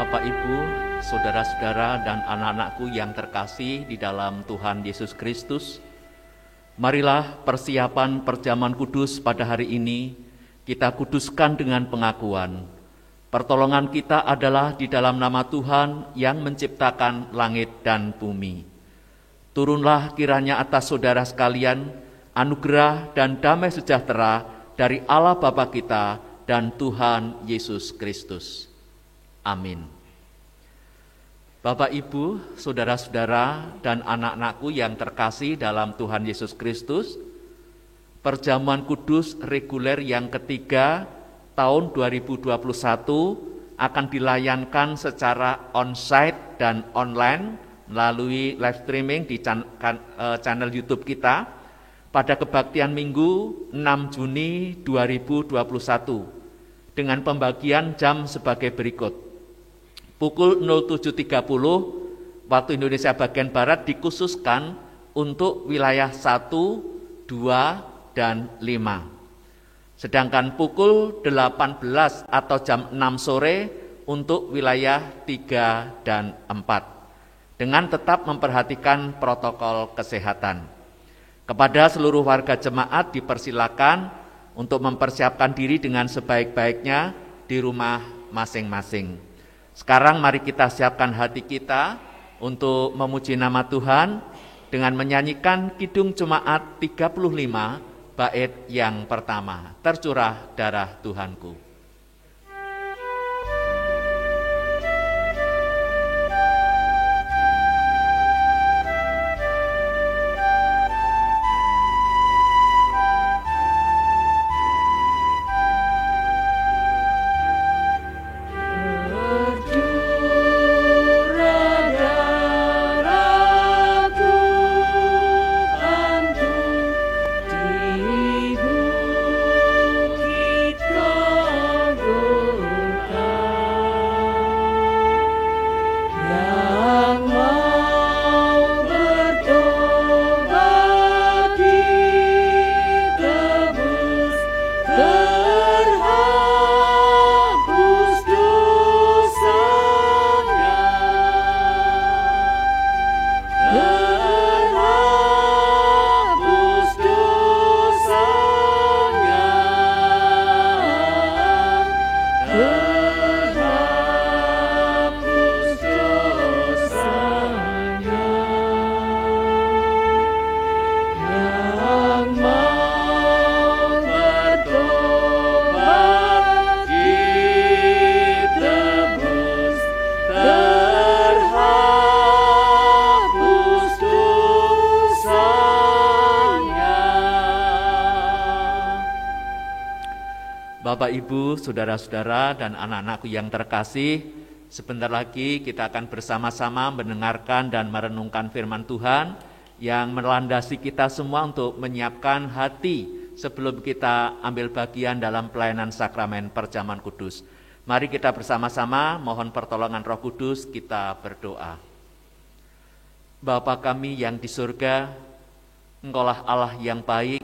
Bapak, Ibu, saudara-saudara dan anak-anakku yang terkasih di dalam Tuhan Yesus Kristus, marilah persiapan perjamuan kudus pada hari ini kita kuduskan dengan pengakuan. Pertolongan kita adalah di dalam nama Tuhan yang menciptakan langit dan bumi. Turunlah kiranya atas saudara sekalian anugerah dan damai sejahtera dari Allah Bapa kita dan Tuhan Yesus Kristus. Amin. Bapak, Ibu, saudara-saudara dan anak-anakku yang terkasih dalam Tuhan Yesus Kristus, perjamuan kudus reguler yang ketiga tahun 2021 akan dilayankan secara onsite dan online melalui live streaming di channel YouTube kita pada kebaktian Minggu 6 Juni 2021 dengan pembagian jam sebagai berikut. Pukul 07.30 waktu Indonesia bagian Barat dikhususkan untuk wilayah 1, 2, dan 5. Sedangkan pukul 18 atau jam 6 sore untuk wilayah 3 dan 4. Dengan tetap memperhatikan protokol kesehatan. Kepada seluruh warga jemaat dipersilakan untuk mempersiapkan diri dengan sebaik-baiknya di rumah masing-masing. Sekarang mari kita siapkan hati kita untuk memuji nama Tuhan dengan menyanyikan Kidung Jemaat 35 bait yang pertama, Tercurah Darah Tuhanku. Bapak, Ibu, saudara-saudara dan anak-anakku yang terkasih, sebentar lagi kita akan bersama-sama mendengarkan dan merenungkan firman Tuhan yang melandasi kita semua untuk menyiapkan hati sebelum kita ambil bagian dalam pelayanan sakramen perjamuan kudus. Mari kita bersama-sama mohon pertolongan Roh Kudus, kita berdoa. Bapa kami yang di surga, Engkaulah Allah yang baik,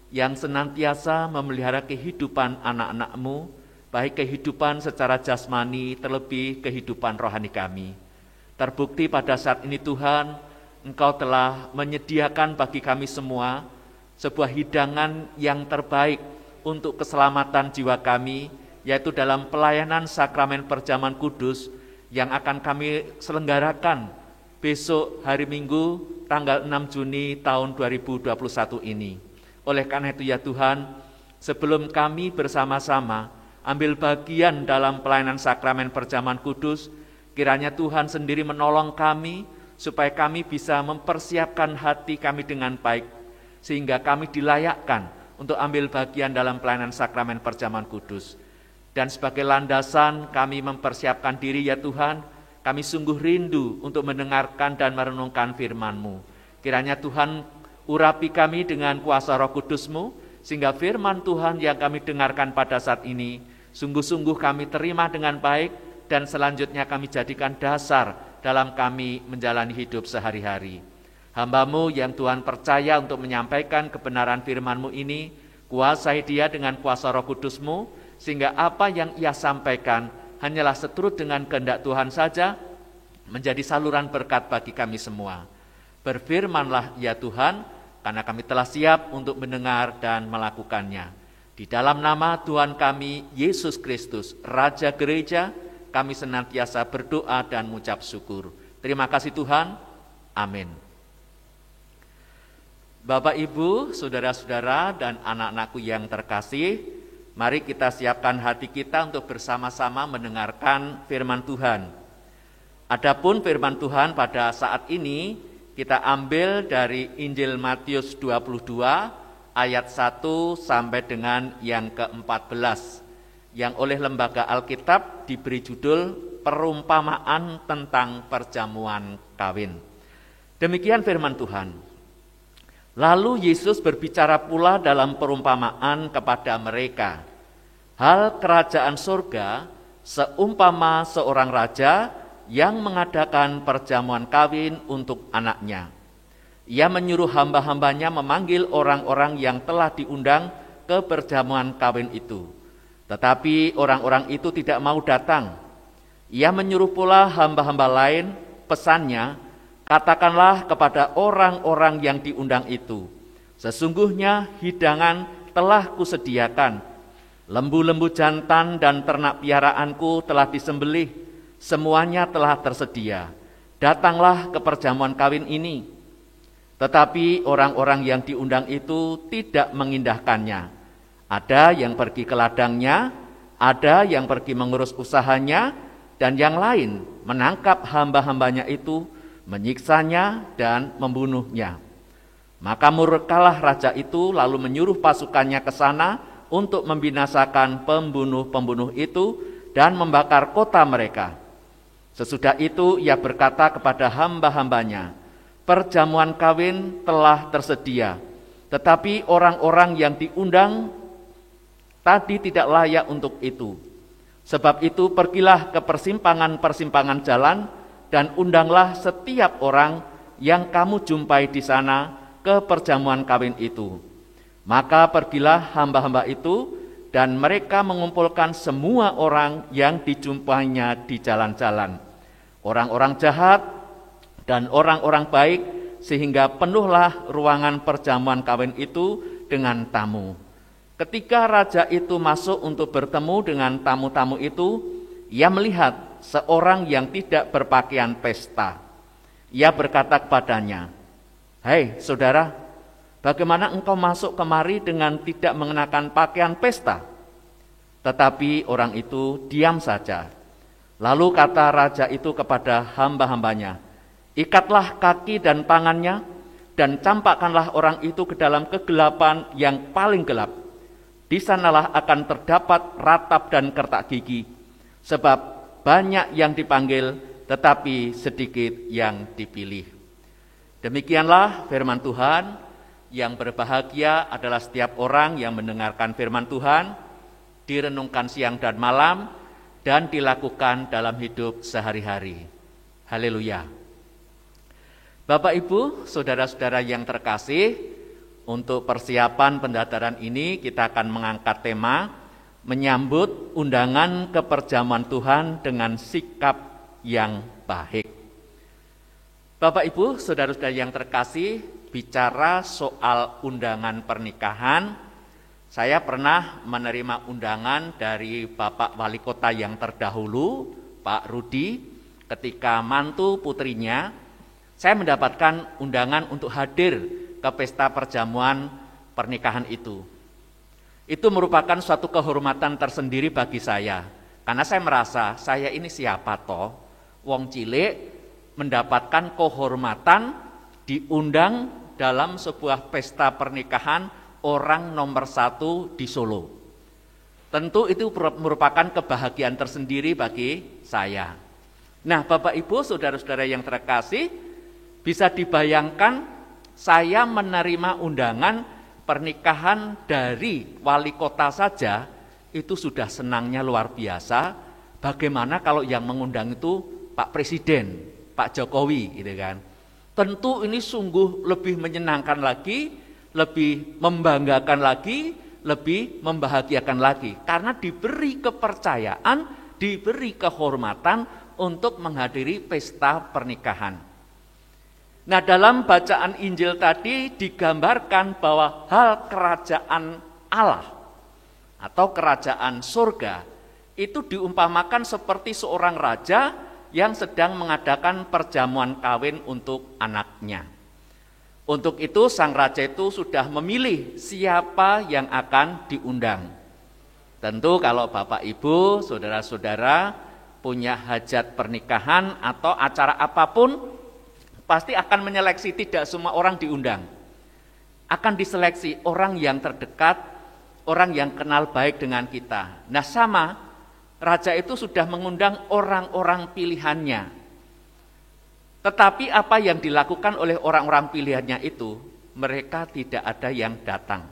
yang senantiasa memelihara kehidupan anak-anak-Mu, baik kehidupan secara jasmani, terlebih kehidupan rohani kami. Terbukti pada saat ini Tuhan, Engkau telah menyediakan bagi kami semua sebuah hidangan yang terbaik untuk keselamatan jiwa kami, yaitu dalam pelayanan sakramen perjamuan kudus yang akan kami selenggarakan besok hari Minggu tanggal 6 Juni tahun 2021 ini. Oleh karena itu ya Tuhan, sebelum kami bersama-sama ambil bagian dalam pelayanan sakramen perjamuan kudus, kiranya Tuhan sendiri menolong kami supaya kami bisa mempersiapkan hati kami dengan baik, sehingga kami dilayakkan untuk ambil bagian dalam pelayanan sakramen perjamuan kudus. Dan sebagai landasan kami mempersiapkan diri ya Tuhan, kami sungguh rindu untuk mendengarkan dan merenungkan firman-Mu. Kiranya Tuhan urapi kami dengan kuasa Roh Kudus-Mu, sehingga firman Tuhan yang kami dengarkan pada saat ini, sungguh-sungguh kami terima dengan baik, dan selanjutnya kami jadikan dasar dalam kami menjalani hidup sehari-hari. Hamba-Mu yang Tuhan percaya untuk menyampaikan kebenaran firman-Mu ini, kuasai dia dengan kuasa Roh Kudus-Mu, sehingga apa yang ia sampaikan hanyalah seturut dengan kehendak Tuhan saja, menjadi saluran berkat bagi kami semua. Berfirmanlah ya Tuhan, karena kami telah siap untuk mendengar dan melakukannya. Di dalam nama Tuhan kami, Yesus Kristus, Raja Gereja, kami senantiasa berdoa dan mengucap syukur. Terima kasih Tuhan. Amin. Bapak, Ibu, saudara-saudara, dan anak-anakku yang terkasih, mari kita siapkan hati kita untuk bersama-sama mendengarkan firman Tuhan. Adapun firman Tuhan pada saat ini kita ambil dari Injil Matius 22 ayat 1 sampai dengan yang ke-14 yang oleh Lembaga Alkitab diberi judul Perumpamaan tentang Perjamuan Kawin. Demikian firman Tuhan. Lalu Yesus berbicara pula dalam perumpamaan kepada mereka. Hal kerajaan surga seumpama seorang raja yang mengadakan perjamuan kawin untuk anaknya. Ia menyuruh hamba-hambanya memanggil orang-orang yang telah diundang ke perjamuan kawin itu. Tetapi orang-orang itu tidak mau datang. Ia menyuruh pula hamba-hamba lain, pesannya, katakanlah kepada orang-orang yang diundang itu, sesungguhnya hidangan telah kusediakan. Lembu-lembu jantan dan ternak piaraanku telah disembelih. Semuanya telah tersedia. Datanglah ke perjamuan kawin ini. Tetapi orang-orang yang diundang itu tidak mengindahkannya. Ada yang pergi ke ladangnya, ada yang pergi mengurus usahanya, dan yang lain menangkap hamba-hambanya itu, menyiksanya dan membunuhnya. Maka murkalah raja itu lalu menyuruh pasukannya ke sana untuk membinasakan pembunuh-pembunuh itu dan membakar kota mereka. Sesudah itu ia berkata kepada hamba-hambanya, perjamuan kawin telah tersedia, tetapi orang-orang yang diundang tadi tidak layak untuk itu. Sebab itu pergilah ke persimpangan-persimpangan jalan dan undanglah setiap orang yang kamu jumpai di sana ke perjamuan kawin itu. Maka pergilah hamba-hamba itu dan mereka mengumpulkan semua orang yang dijumpainya di jalan-jalan, orang-orang jahat dan orang-orang baik, sehingga penuhlah ruangan perjamuan kawin itu dengan tamu. Ketika raja itu masuk untuk bertemu dengan tamu-tamu itu, ia melihat seorang yang tidak berpakaian pesta. Ia berkata kepadanya, "Hei saudara, bagaimana engkau masuk kemari dengan tidak mengenakan pakaian pesta?" Tetapi orang itu diam saja. Lalu kata raja itu kepada hamba-hambanya, "Ikatlah kaki dan tangannya, dan campakkanlah orang itu ke dalam kegelapan yang paling gelap. Di sanalah akan terdapat ratap dan kertak gigi, sebab banyak yang dipanggil, tetapi sedikit yang dipilih." Demikianlah firman Tuhan. Yang berbahagia adalah setiap orang yang mendengarkan firman Tuhan, direnungkan siang dan malam, dan dilakukan dalam hidup sehari-hari. Haleluya. Bapak, Ibu, saudara-saudara yang terkasih, untuk persiapan pendaftaran ini kita akan mengangkat tema menyambut undangan ke perjamuan Tuhan dengan sikap yang baik. Bapak, Ibu, saudara-saudara yang terkasih, bicara soal undangan pernikahan, saya pernah menerima undangan dari Bapak Wali Kota yang terdahulu, Pak Rudi, ketika mantu putrinya. Saya mendapatkan undangan untuk hadir ke pesta perjamuan pernikahan itu. Itu merupakan suatu kehormatan tersendiri bagi saya, karena saya merasa saya ini siapa toh, wong cilik mendapatkan kehormatan diundang dalam sebuah pesta pernikahan orang nomor 1 di Solo. Tentu itu merupakan kebahagiaan tersendiri bagi saya. Nah, Bapak Ibu, saudara-saudara yang terkasih, bisa dibayangkan saya menerima undangan pernikahan dari wali kota saja, itu sudah senangnya luar biasa. Bagaimana kalau yang mengundang itu Pak Presiden, Pak Jokowi, gitu kan. Tentu ini sungguh lebih menyenangkan lagi, lebih membanggakan lagi, lebih membahagiakan lagi, karena diberi kepercayaan diberi kehormatan untuk menghadiri pesta pernikahan. Nah, dalam bacaan Injil tadi digambarkan bahwa hal kerajaan Allah atau kerajaan surga itu diumpamakan seperti seorang raja yang sedang mengadakan perjamuan kawin untuk anaknya. Untuk itu sang raja itu sudah memilih siapa yang akan diundang. Tentu kalau Bapak Ibu, saudara-saudara punya hajat pernikahan atau acara apapun, pasti akan menyeleksi, tidak semua orang diundang. Akan diseleksi orang yang terdekat, orang yang kenal baik dengan kita. Nah, sama, raja itu sudah mengundang orang-orang pilihannya. Tetapi apa yang dilakukan oleh orang-orang pilihannya itu, mereka tidak ada yang datang.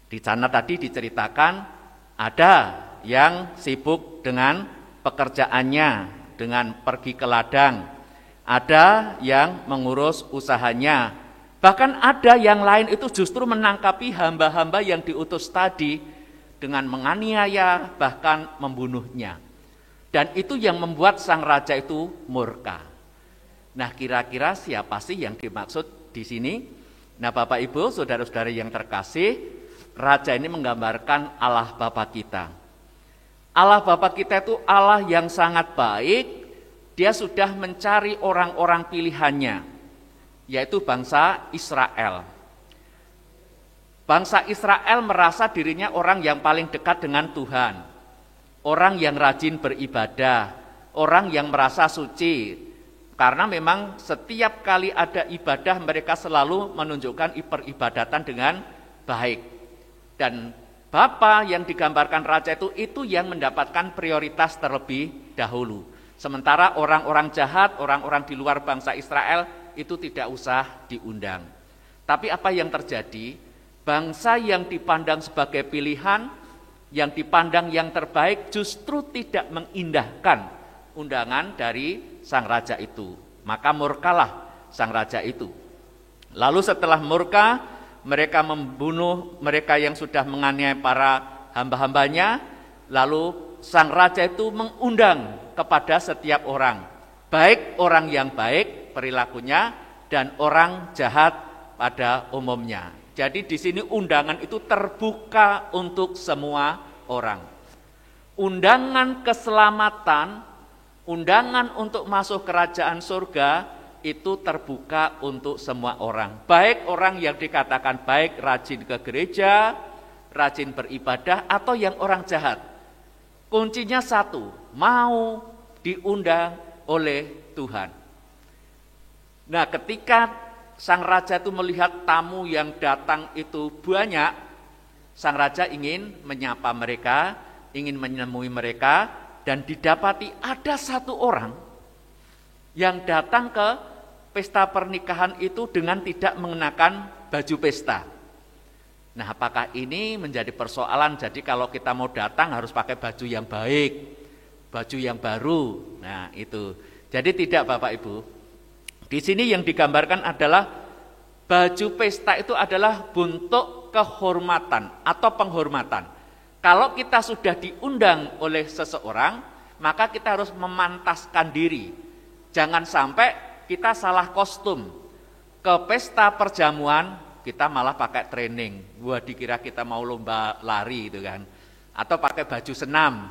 Di sana tadi diceritakan, ada yang sibuk dengan pekerjaannya, dengan pergi ke ladang. Ada yang mengurus usahanya. Bahkan ada yang lain itu justru menangkapi hamba-hamba yang diutus tadi dengan menganiaya, bahkan membunuhnya. Dan itu yang membuat sang raja itu murka. Nah, kira-kira siapa sih yang dimaksud di sini? Nah, Bapak Ibu, saudara-saudari yang terkasih, raja ini menggambarkan Allah Bapa kita. Allah Bapa kita itu Allah yang sangat baik. Dia sudah mencari orang-orang pilihannya, yaitu bangsa Israel. Bangsa Israel merasa dirinya orang yang paling dekat dengan Tuhan, orang yang rajin beribadah, orang yang merasa suci. Karena memang setiap kali ada ibadah mereka selalu menunjukkan peribadatan dengan baik. Dan Bapa yang digambarkan raja itu yang mendapatkan prioritas terlebih dahulu. Sementara orang-orang jahat, orang-orang di luar bangsa Israel itu tidak usah diundang. Tapi apa yang terjadi? Bangsa yang dipandang sebagai pilihan, yang dipandang yang terbaik justru tidak mengindahkan undangan dari sang raja itu. Maka murkalah sang raja itu. Lalu setelah murka, mereka membunuh mereka yang sudah menganiaya para hamba-hambanya. Lalu sang raja itu mengundang kepada setiap orang, baik orang yang baik perilakunya dan orang jahat pada umumnya. Jadi di sini undangan itu terbuka untuk semua orang. Undangan keselamatan, undangan untuk masuk kerajaan surga itu terbuka untuk semua orang. Baik orang yang dikatakan baik, rajin ke gereja, rajin beribadah, atau yang orang jahat. Kuncinya satu, mau diundang oleh Tuhan. Nah, ketika sang raja itu melihat tamu yang datang itu banyak, sang raja ingin menyapa mereka, ingin menemui mereka, dan didapati ada satu orang yang datang ke pesta pernikahan itu dengan tidak mengenakan baju pesta. Nah, apakah ini menjadi persoalan? Jadi kalau kita mau datang harus pakai baju yang baik, baju yang baru. Nah, itu. Jadi tidak, Bapak Ibu. Di sini yang digambarkan adalah baju pesta itu adalah bentuk kehormatan atau penghormatan. Kalau kita sudah diundang oleh seseorang, maka kita harus memantaskan diri. Jangan sampai kita salah kostum. Ke pesta perjamuan kita malah pakai training. Wah, dikira kita mau lomba lari itu kan. Atau pakai baju senam,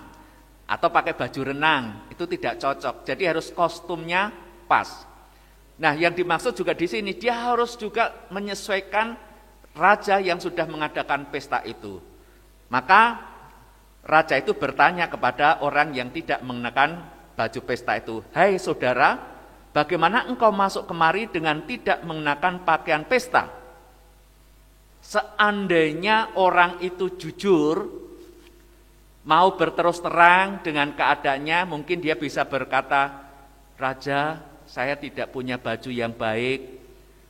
atau pakai baju renang, itu tidak cocok. Jadi harus kostumnya pas. Nah, yang dimaksud juga di sini dia harus juga menyesuaikan raja yang sudah mengadakan pesta itu. Maka raja itu bertanya kepada orang yang tidak mengenakan baju pesta itu, "Hai saudara, bagaimana engkau masuk kemari dengan tidak mengenakan pakaian pesta?" Seandainya orang itu jujur, mau berterus terang dengan keadaannya, mungkin dia bisa berkata, "Raja, saya tidak punya baju yang baik.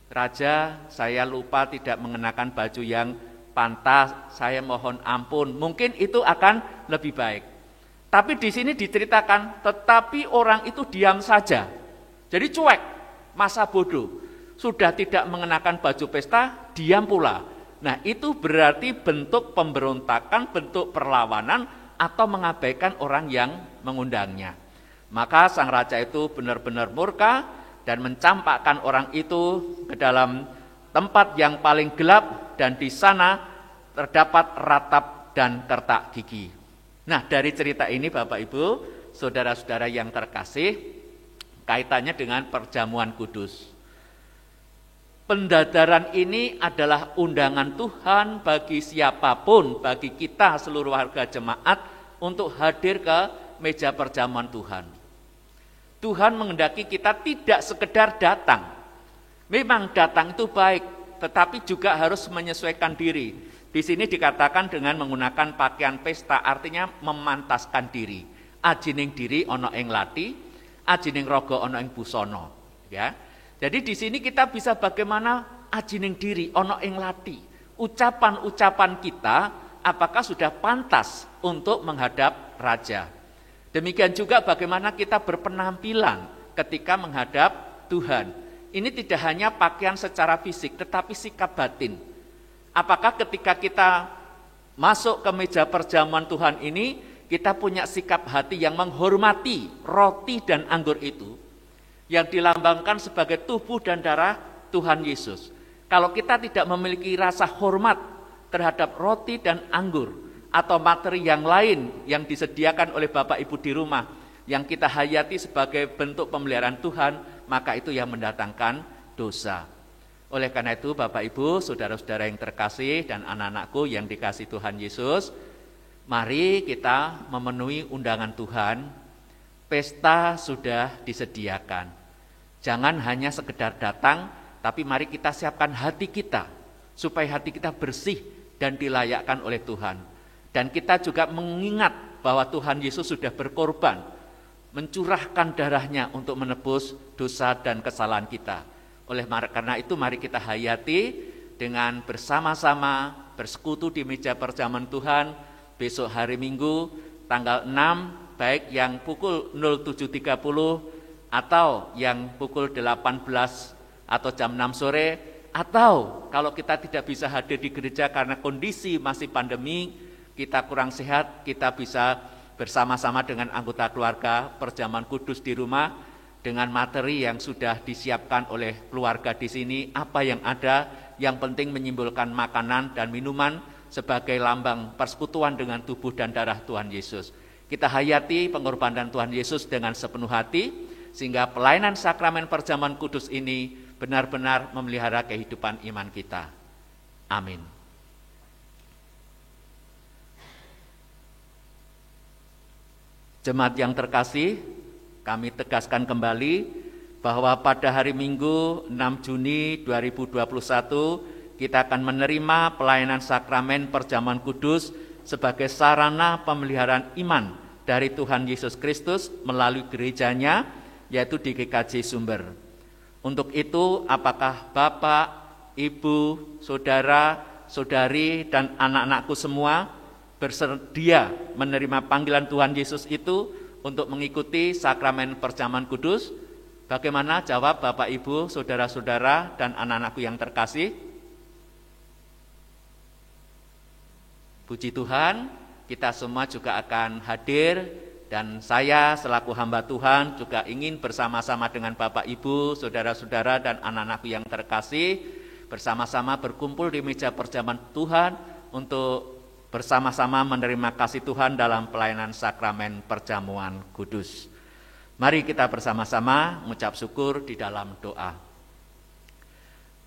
Raja, saya lupa tidak mengenakan baju yang pantas. Saya mohon ampun." Mungkin itu akan lebih baik. Tapi di sini diceritakan, tetapi orang itu diam saja. Jadi cuek, masa bodoh. Sudah tidak mengenakan baju pesta, diam pula. Nah, itu berarti bentuk pemberontakan, bentuk perlawanan, atau mengabaikan orang yang mengundangnya. Maka sang raja itu benar-benar murka dan mencampakkan orang itu ke dalam tempat yang paling gelap, dan di sana terdapat ratap dan kertak gigi. Nah, dari cerita ini Bapak Ibu, saudara-saudara yang terkasih, kaitannya dengan perjamuan kudus. Pendadaran ini adalah undangan Tuhan bagi siapapun, bagi kita seluruh warga jemaat untuk hadir ke meja perjamuan Tuhan. Tuhan menghendaki kita tidak sekedar datang. Memang datang itu baik, tetapi juga harus menyesuaikan diri. Di sini dikatakan dengan menggunakan pakaian pesta, artinya memantaskan diri. Ajining diri ono ing lati, ajining rogo ono ing busono. Ya. Jadi di sini kita bisa bagaimana ajining diri ono ing lati. Ucapan-ucapan kita apakah sudah pantas untuk menghadap raja. Demikian juga bagaimana kita berpenampilan ketika menghadap Tuhan. Ini tidak hanya pakaian secara fisik, tetapi sikap batin. Apakah ketika kita masuk ke meja perjamuan Tuhan ini, kita punya sikap hati yang menghormati roti dan anggur itu, yang dilambangkan sebagai tubuh dan darah Tuhan Yesus. Kalau kita tidak memiliki rasa hormat terhadap roti dan anggur, atau materi yang lain yang disediakan oleh Bapak Ibu di rumah, yang kita hayati sebagai bentuk pemeliharaan Tuhan, maka itu yang mendatangkan dosa. Oleh karena itu Bapak Ibu, saudara-saudara yang terkasih dan anak-anakku yang dikasihi Tuhan Yesus, mari kita memenuhi undangan Tuhan. Pesta sudah disediakan. Jangan hanya sekedar datang, tapi mari kita siapkan hati kita, supaya hati kita bersih dan dilayakkan oleh Tuhan. Dan kita juga mengingat bahwa Tuhan Yesus sudah berkorban, mencurahkan darahnya untuk menebus dosa dan kesalahan kita. Oleh karena itu mari kita hayati dengan bersama-sama bersekutu di meja perjamuan Tuhan besok hari Minggu tanggal 6, baik yang pukul 07.30 atau yang pukul 18 atau jam 6 sore, atau kalau kita tidak bisa hadir di gereja karena kondisi masih pandemi, kita kurang sehat, kita bisa bersama-sama dengan anggota keluarga perjamuan kudus di rumah dengan materi yang sudah disiapkan oleh keluarga di sini. Apa yang ada, yang penting menyimpulkan makanan dan minuman sebagai lambang persekutuan dengan tubuh dan darah Tuhan Yesus. Kita hayati pengorbanan Tuhan Yesus dengan sepenuh hati, sehingga pelayanan sakramen perjamuan kudus ini benar-benar memelihara kehidupan iman kita. Amin. Jemaat yang terkasih, kami tegaskan kembali bahwa pada hari Minggu 6 Juni 2021 kita akan menerima pelayanan sakramen perjamuan kudus sebagai sarana pemeliharaan iman dari Tuhan Yesus Kristus melalui gerejanya, yaitu di GKJ Sumber. Untuk itu, apakah Bapak, Ibu, Saudara, Saudari, dan anak-anakku semua bersedia menerima panggilan Tuhan Yesus itu untuk mengikuti sakramen perjamuan kudus? Bagaimana jawab Bapak, Ibu, Saudara-saudara, dan anak-anakku yang terkasih? Puji Tuhan, kita semua juga akan hadir, dan saya selaku hamba Tuhan juga ingin bersama-sama dengan Bapak, Ibu, Saudara-saudara, dan anak-anakku yang terkasih bersama-sama berkumpul di meja perjamuan Tuhan untuk bersama-sama menerima kasih Tuhan dalam pelayanan sakramen perjamuan kudus. Mari kita bersama-sama mengucap syukur di dalam doa.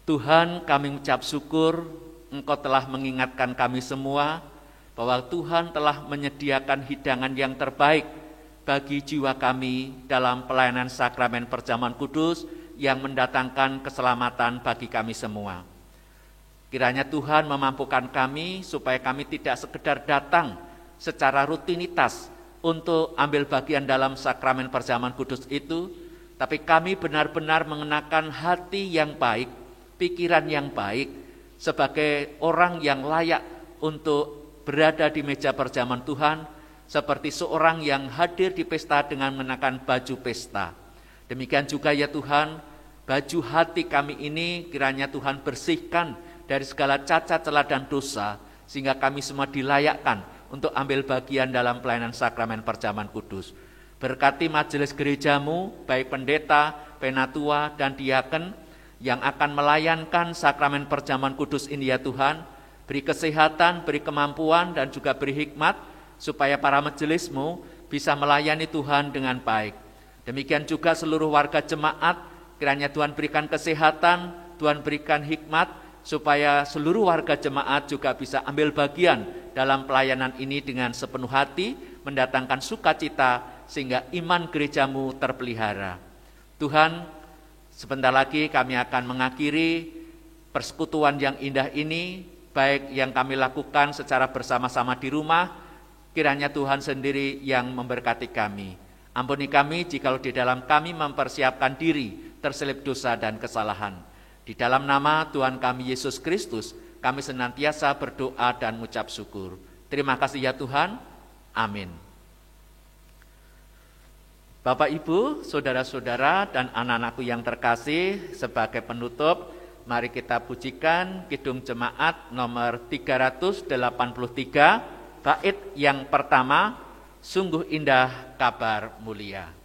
Tuhan, kami mengucap syukur Engkau telah mengingatkan kami semua bahwa Tuhan telah menyediakan hidangan yang terbaik bagi jiwa kami dalam pelayanan sakramen perjamuan kudus yang mendatangkan keselamatan bagi kami semua. Kiranya Tuhan memampukan kami supaya kami tidak sekedar datang secara rutinitas untuk ambil bagian dalam sakramen perjamuan kudus itu, tapi kami benar-benar mengenakan hati yang baik, pikiran yang baik, sebagai orang yang layak untuk berada di meja perjamuan Tuhan, seperti seorang yang hadir di pesta dengan mengenakan baju pesta. Demikian juga ya Tuhan, baju hati kami ini kiranya Tuhan bersihkan dari segala cacat celah dan dosa, sehingga kami semua dilayakkan untuk ambil bagian dalam pelayanan sakramen perjamuan kudus. Berkati majelis gerejamu, baik pendeta, penatua, dan diaken yang akan melayankan sakramen perjamuan kudus ini ya Tuhan. Beri kesehatan, beri kemampuan, dan juga beri hikmat, supaya para majelismu bisa melayani Tuhan dengan baik. Demikian juga seluruh warga jemaat, kiranya Tuhan berikan kesehatan, Tuhan berikan hikmat, supaya seluruh warga jemaat juga bisa ambil bagian dalam pelayanan ini dengan sepenuh hati, mendatangkan sukacita, sehingga iman gerejamu terpelihara. Tuhan, sebentar lagi kami akan mengakhiri persekutuan yang indah ini, baik yang kami lakukan secara bersama-sama di rumah, kiranya Tuhan sendiri yang memberkati kami. Ampuni kami jikalau di dalam kami mempersiapkan diri terselip dosa dan kesalahan. Di dalam nama Tuhan kami Yesus Kristus, kami senantiasa berdoa dan mengucap syukur. Terima kasih ya Tuhan. Amin. Bapak, Ibu, saudara-saudara, dan anak-anakku yang terkasih, sebagai penutup, mari kita pujikan Kidung Jemaat nomor 383, bait yang pertama, Sungguh Indah Kabar Mulia.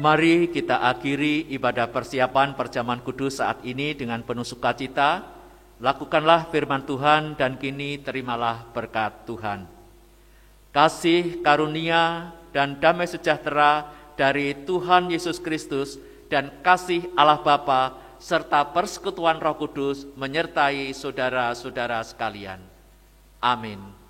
Mari kita akhiri ibadah persiapan perjamuan kudus saat ini dengan penuh sukacita. Lakukanlah firman Tuhan dan kini terimalah berkat Tuhan. Kasih, karunia, dan damai sejahtera dari Tuhan Yesus Kristus dan kasih Allah Bapa serta persekutuan Roh Kudus menyertai saudara-saudara sekalian. Amin.